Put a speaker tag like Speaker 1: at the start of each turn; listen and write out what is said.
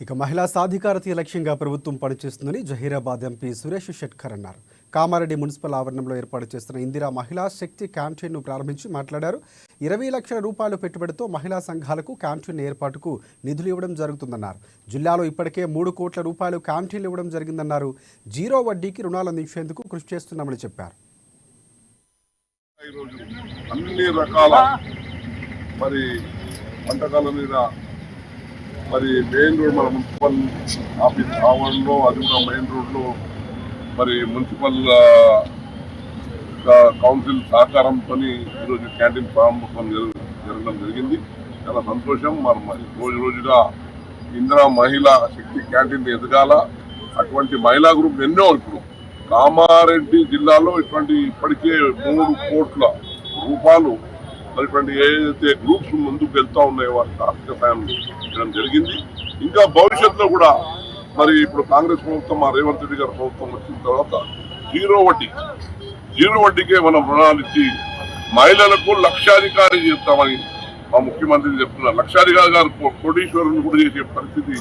Speaker 1: ఇక మహిళా సాధికారత లక్ష్యంగా ప్రభుత్వం పనిచేస్తుందని జహీరాబాద్ ఎంపీ సురేష్ షెట్కర్ అన్నారు. కామారెడ్డి మున్సిపల్ ఆవరణంలో ఏర్పాటు చేస్తున్న ఇందిరా మహిళా శక్తి క్యాంటీన్ను ప్రారంభించి మాట్లాడారు. 20 లక్షల రూపాయల పెట్టుబడితో మహిళా సంఘాలకు క్యాంటీన్ ఏర్పాటుకు నిధులు ఇవ్వడం జరుగుతుందన్నారు. జిల్లాలో ఇప్పటికే 3 కోట్ల రూపాయలు క్యాంటీన్లు ఇవ్వడం జరిగిందన్నారు. జీరో వడ్డీకి రుణాలు అందించేందుకు కృషి చేస్తున్నామని చెప్పారు.
Speaker 2: అన్ని రకాల వంటకాల మీద మెయిన్ రోడ్ మన మున్సిపల్ ఆఫీస్ ఆవరణలో, అది కూడా మెయిన్ రోడ్లో మున్సిపల్ కౌన్సిల్ సహకారంతో ఈరోజు క్యాంటీన్ ప్రారంభోత్సవం జరగడం జరిగింది. చాలా సంతోషం. రోజు రోజుగా ఇందిరా మహిళా శక్తి క్యాంటీన్ ఎదగాల. అటువంటి మహిళా గ్రూప్ ఎన్నో ఇప్పుడు కామారెడ్డి జిల్లాలో ఇప్పటికే 3 కోట్ల రూపాయలు ఇటువంటి ఏదైతే గ్రూప్స్ ముందుకు వెళ్తా ఉన్నాయో వారికి ఆర్థిక సాయం చేయడం జరిగింది. ఇంకా భవిష్యత్తులో కూడా ఇప్పుడు కాంగ్రెస్ ప్రభుత్వం, రేవంత్ రెడ్డి గారి ప్రభుత్వం వచ్చిన తర్వాత జీరో వడ్డీకే మనం రుణాలు ఇచ్చి మహిళలకు లక్షాధికారి చేస్తామని మా ముఖ్యమంత్రి చెప్తున్నారు. లక్షాధికారి గారు కోటీశ్వరుని కూడా చేసే పరిస్థితి